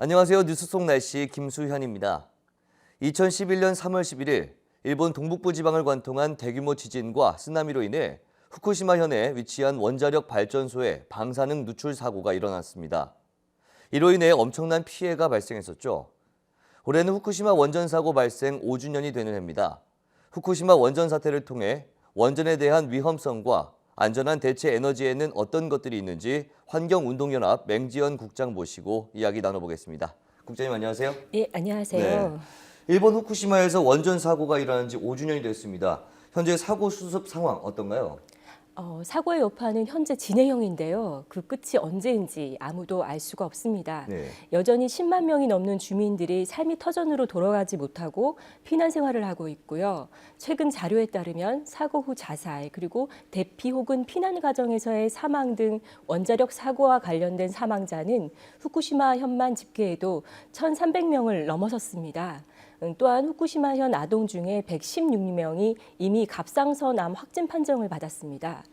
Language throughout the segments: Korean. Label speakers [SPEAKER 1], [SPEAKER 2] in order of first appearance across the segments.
[SPEAKER 1] 안녕하세요. 뉴스 속 날씨 김수현입니다. 2011년 3월 11일 일본 동북부 지방을 관통한 대규모 지진과 쓰나미로 인해 후쿠시마 현에 위치한 원자력 발전소에 방사능 누출 사고가 일어났습니다. 이로 인해 엄청난 피해가 발생했었죠. 올해는 후쿠시마 원전 사고 발생 5주년이 되는 해입니다. 후쿠시마 원전 사태를 통해 원전에 대한 위험성과 안전한 대체 에너지에는 어떤 것들이 있는지 환경운동연합 맹지연 국장 모시고 이야기 나눠보겠습니다. 국장님 안녕하세요.
[SPEAKER 2] 예, 안녕하세요.
[SPEAKER 1] 일본 후쿠시마에서 원전 사고가 일어난 지 5주년이 됐습니다. 현재 사고 수습 상황 어떤가요?
[SPEAKER 2] 사고의 여파는 현재 진행형인데요. 그 끝이 언제인지 아무도 알 수가 없습니다. 여전히 10만 명이 넘는 주민들이 삶이 터전으로 돌아가지 못하고 피난 생활을 하고 있고요. 최근 자료에 따르면 사고 후 자살 그리고 대피 혹은 피난 과정에서의 사망 등 원자력 사고와 관련된 사망자는 후쿠시마 현만 집계에도 1,300명을 넘어섰습니다. 또한 후쿠시마현 아동 중에 116명이 이미 갑상선암 확진 판정을 받았습니다.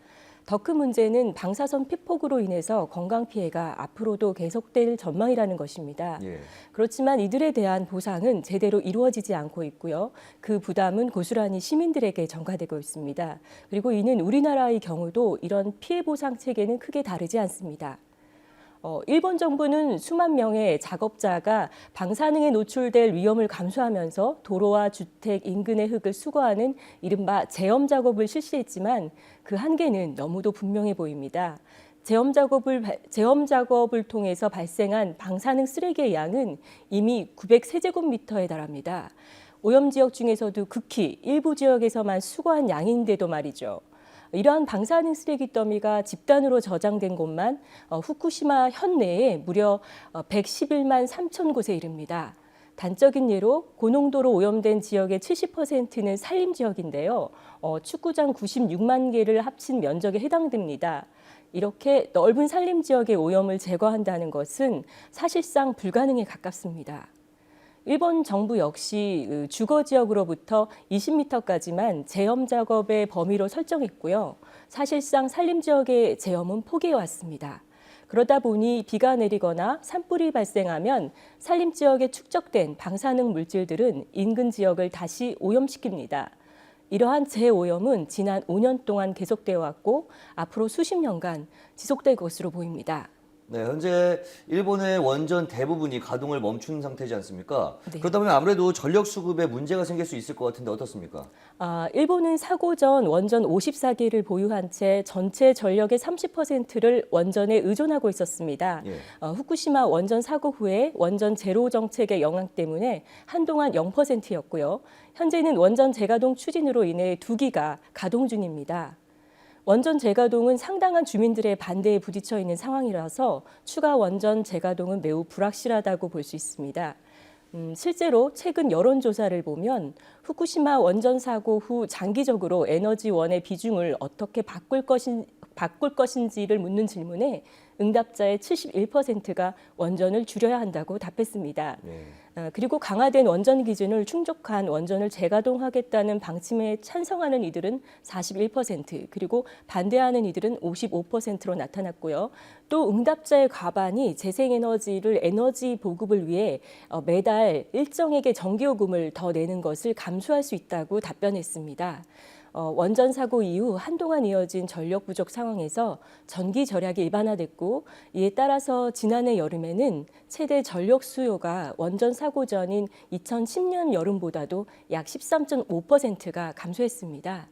[SPEAKER 2] 더 큰 문제는 방사선 피폭으로 인해서 건강 피해가 앞으로도 계속될 전망이라는 것입니다. 그렇지만 이들에 대한 보상은 제대로 이루어지지 않고 있고요. 그 부담은 고스란히 시민들에게 전가되고 있습니다. 그리고 이는 우리나라의 경우도 이런 피해 보상 체계는 크게 다르지 않습니다. 일본 정부는 수만 명의 작업자가 방사능에 노출될 위험을 감수하면서 도로와 주택 인근의 흙을 수거하는 이른바 제엄 작업을 실시했지만 그 한계는 너무도 분명해 보입니다. 제엄 작업을 통해서 발생한 방사능 쓰레기의 양은 이미 900세제곱미터에 달합니다. 오염 지역 중에서도 극히 일부 지역에서만 수거한 양인데도 말이죠. 이러한 방사능 쓰레기 더미가 집단으로 저장된 곳만 후쿠시마 현내에 무려 111만 3천 곳에 이릅니다. 단적인 예로 고농도로 오염된 지역의 70%는 산림 지역인데요. 축구장 96만 개를 합친 면적에 해당됩니다. 이렇게 넓은 산림 지역의 오염을 제거한다는 것은 사실상 불가능에 가깝습니다. 일본 정부 역시 주거 지역으로부터 20m까지만 제엄 작업의 범위로 설정했고요. 사실상 산림 지역의 제엄은 포기해왔습니다. 그러다 보니 비가 내리거나 산불이 발생하면 산림 지역에 축적된 방사능 물질들은 인근 지역을 다시 오염시킵니다. 이러한 재오염은 지난 5년 동안 계속되어 왔고 앞으로 수십 년간 지속될 것으로 보입니다.
[SPEAKER 1] 네, 현재 일본의 원전 대부분이 가동을 멈춘 상태지 않습니까?
[SPEAKER 2] 네.
[SPEAKER 1] 그렇다 보면 아무래도 전력 수급에 문제가 생길 수 있을 것 같은데 어떻습니까?
[SPEAKER 2] 일본은 사고 전 원전 54기를 보유한 채 전체 전력의 30%를 원전에 의존하고 있었습니다. 후쿠시마 원전 사고 후에 원전 제로 정책의 영향 때문에 한동안 0%였고요. 현재는 원전 재가동 추진으로 인해 2기가 가동 중입니다. 원전 재가동은 상당한 주민들의 반대에 부딪혀 있는 상황이라서 추가 원전 재가동은 매우 불확실하다고 볼 수 있습니다. 실제로 최근 여론조사를 보면 후쿠시마 원전 사고 후 장기적으로 에너지원의 비중을 어떻게 바꿀 것인지를 묻는 질문에 응답자의 71%가 원전을 줄여야 한다고 답했습니다. 그리고 강화된 원전 기준을 충족한 원전을 재가동하겠다는 방침에 찬성하는 이들은 41%, 그리고 반대하는 이들은 55%로 나타났고요. 또 응답자의 과반이 재생에너지를 에너지 보급을 위해 매달 일정액의 전기요금을 더 내는 것을 감수할 수 있다고 답변했습니다. 원전 사고 이후 한동안 이어진 전력 부족 상황에서 전기 절약이 일반화됐고 이에 따라서 지난해 여름에는 최대 전력 수요가 원전 사고 전인 2010년 여름보다도 약 13.5%가 감소했습니다.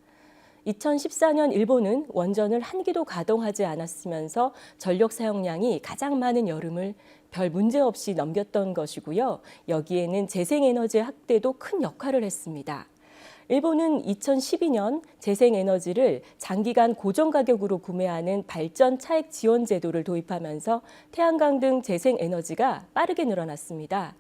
[SPEAKER 2] 2014년 일본은 원전을 한 기도 가동하지 않았으면서 전력 사용량이 가장 많은 여름을 별 문제 없이 넘겼던 것이고요. 여기에는 재생에너지 확대도 큰 역할을 했습니다. 일본은 2012년 재생에너지를 장기간 고정 가격으로 구매하는 발전 차액 지원 제도를 도입하면서 태양광 등 재생에너지가 빠르게 늘어났습니다.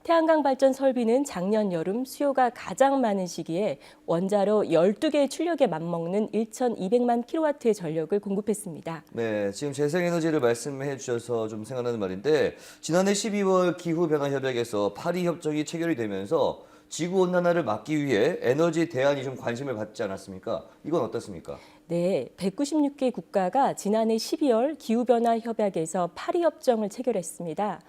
[SPEAKER 2] 태양광 발전 설비는 작년 여름 수요가 가장 많은 시기에 원자로 12개의 출력에 맞먹는 1,200만 킬로와트의 전력을 공급했습니다.
[SPEAKER 1] 네, 지금 재생에너지를 말씀해 주셔서 좀 생각나는 말인데 지난해 12월 기후변화협약에서 파리 협정이 체결이 되면서 지구온난화를 막기 위해 에너지 대안이 좀 관심을 받지 않았습니까? 이건 어떻습니까?
[SPEAKER 2] 네, 196개 국가가 지난해 12월 기후변화 협약에서 파리 협정을 체결했습니다.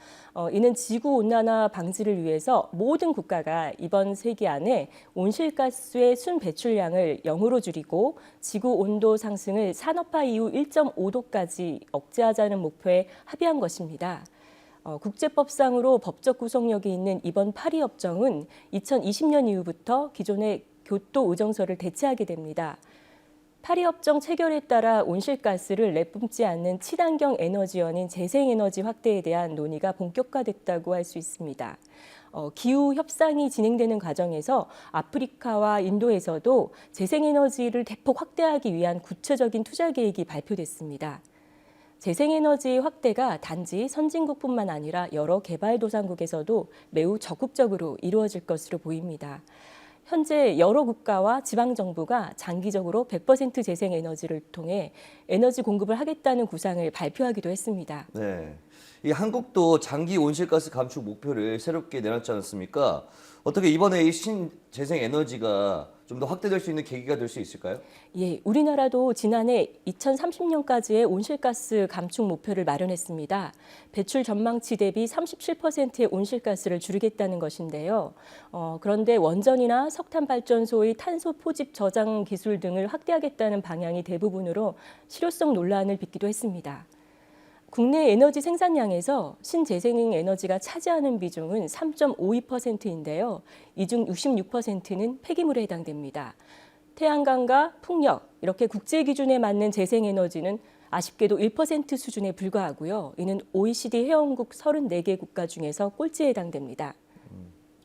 [SPEAKER 2] 이는 지구온난화 방지를 위해서 모든 국가가 이번 세기 안에 온실가스의 순 배출량을 0으로 줄이고 지구 온도 상승을 산업화 이후 1.5도까지 억제하자는 목표에 합의한 것입니다. 국제법상으로 법적 구속력이 있는 이번 파리 협정은 2020년 이후부터 기존의 교토 의정서를 대체하게 됩니다. 파리 협정 체결에 따라 온실가스를 내뿜지 않는 친환경 에너지원인 재생에너지 확대에 대한 논의가 본격화됐다고 할 수 있습니다. 기후 협상이 진행되는 과정에서 아프리카와 인도에서도 재생에너지를 대폭 확대하기 위한 구체적인 투자 계획이 발표됐습니다. 재생에너지 확대가 단지 선진국뿐만 아니라 여러 개발도상국에서도 매우 적극적으로 이루어질 것으로 보입니다. 현재 여러 국가와 지방정부가 장기적으로 100% 재생에너지를 통해 에너지 공급을 하겠다는 구상을 발표하기도 했습니다.
[SPEAKER 1] 네, 이 한국도 장기 온실가스 감축 목표를 새롭게 내놨지 않았습니까? 어떻게 이번에 이 신재생에너지가 좀 더 확대될 수 있는 계기가 될 수 있을까요?
[SPEAKER 2] 예, 우리나라도 지난해 2030년까지의 온실가스 감축 목표를 마련했습니다. 배출 전망치 대비 37%의 온실가스를 줄이겠다는 것인데요. 그런데 원전이나 석탄 발전소의 탄소 포집 저장 기술 등을 확대하겠다는 방향이 대부분으로 실효성 논란을 빚기도 했습니다. 국내 에너지 생산량에서 신재생에너지가 차지하는 비중은 3.52%인데요. 이 중 66%는 폐기물에 해당됩니다. 태양광과 풍력, 이렇게 국제 기준에 맞는 재생에너지는 아쉽게도 1% 수준에 불과하고요. 이는 OECD 회원국 34개 국가 중에서 꼴찌에 해당됩니다.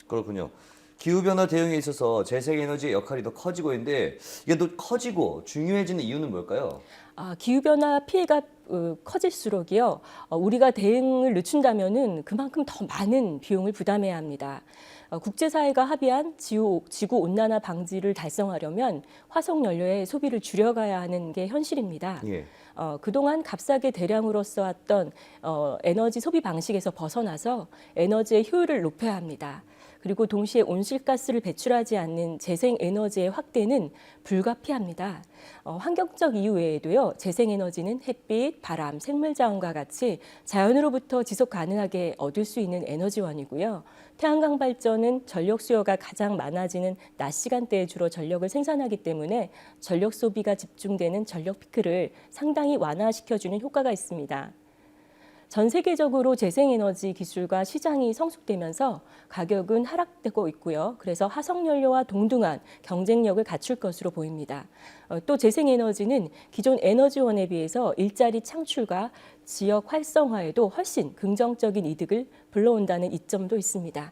[SPEAKER 1] 그렇군요. 기후변화 대응에 있어서 재생에너지의 역할이 더 커지고 있는데 이게 또 커지고 중요해지는 이유는 뭘까요?
[SPEAKER 2] 기후변화 피해가 커질수록이요. 우리가 대응을 늦춘다면은 그만큼 더 많은 비용을 부담해야 합니다. 국제사회가 합의한 지구온난화 방지를 달성하려면 화석연료의 소비를 줄여가야 하는 게 현실입니다.
[SPEAKER 1] 예.
[SPEAKER 2] 그동안 값싸게 대량으로 써왔던 에너지 소비 방식에서 벗어나서 에너지의 효율을 높여야 합니다. 그리고 동시에 온실가스를 배출하지 않는 재생에너지의 확대는 불가피합니다. 환경적 이유 외에도요, 재생에너지는 햇빛, 바람, 생물자원과 같이 자연으로부터 지속 가능하게 얻을 수 있는 에너지원이고요. 태양광 발전은 전력 수요가 가장 많아지는 낮 시간대에 주로 전력을 생산하기 때문에 전력 소비가 집중되는 전력 피크를 상당히 완화시켜주는 효과가 있습니다. 전 세계적으로 재생에너지 기술과 시장이 성숙되면서 가격은 하락되고 있고요. 그래서 화석연료와 동등한 경쟁력을 갖출 것으로 보입니다. 또 재생에너지는 기존 에너지원에 비해서 일자리 창출과 지역 활성화에도 훨씬 긍정적인 이득을 불러온다는 이점도 있습니다.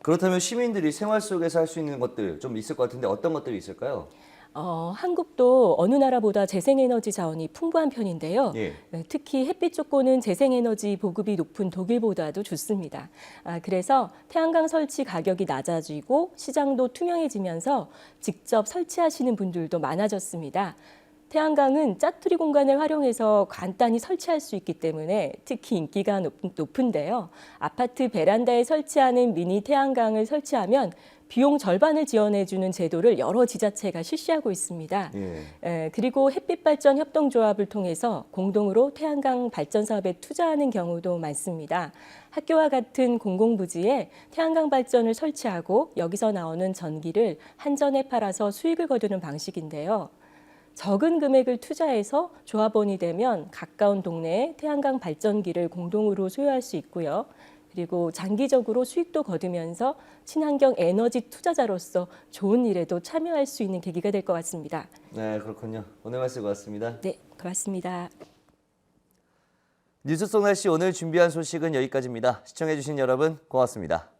[SPEAKER 1] 그렇다면 시민들이 생활 속에서 할 수 있는 것들 좀 있을 것 같은데 어떤 것들이 있을까요?
[SPEAKER 2] 한국도 어느 나라보다 재생에너지 자원이 풍부한 편인데요.
[SPEAKER 1] 예.
[SPEAKER 2] 특히 햇빛 조건은 재생에너지 보급이 높은 독일보다도 좋습니다. 그래서 태양광 설치 가격이 낮아지고 시장도 투명해지면서 직접 설치하시는 분들도 많아졌습니다. 태양광은 짜투리 공간을 활용해서 간단히 설치할 수 있기 때문에 특히 인기가 높은데요. 아파트 베란다에 설치하는 미니 태양광을 설치하면 비용 절반을 지원해주는 제도를 여러 지자체가 실시하고 있습니다. 그리고 햇빛발전 협동조합을 통해서 공동으로 태양광 발전 사업에 투자하는 경우도 많습니다. 학교와 같은 공공부지에 태양광 발전을 설치하고 여기서 나오는 전기를 한전에 팔아서 수익을 거두는 방식인데요. 적은 금액을 투자해서 조합원이 되면 가까운 동네에 태양광 발전기를 공동으로 소유할 수 있고요. 그리고 장기적으로 수익도 거두면서 친환경 에너지 투자자로서 좋은 일에도 참여할 수 있는 계기가 될 것 같습니다.
[SPEAKER 1] 네, 그렇군요. 오늘 말씀 고맙습니다.
[SPEAKER 2] 네, 고맙습니다.
[SPEAKER 1] 뉴스 속 날씨 오늘 준비한 소식은 여기까지입니다. 시청해주신 여러분 고맙습니다.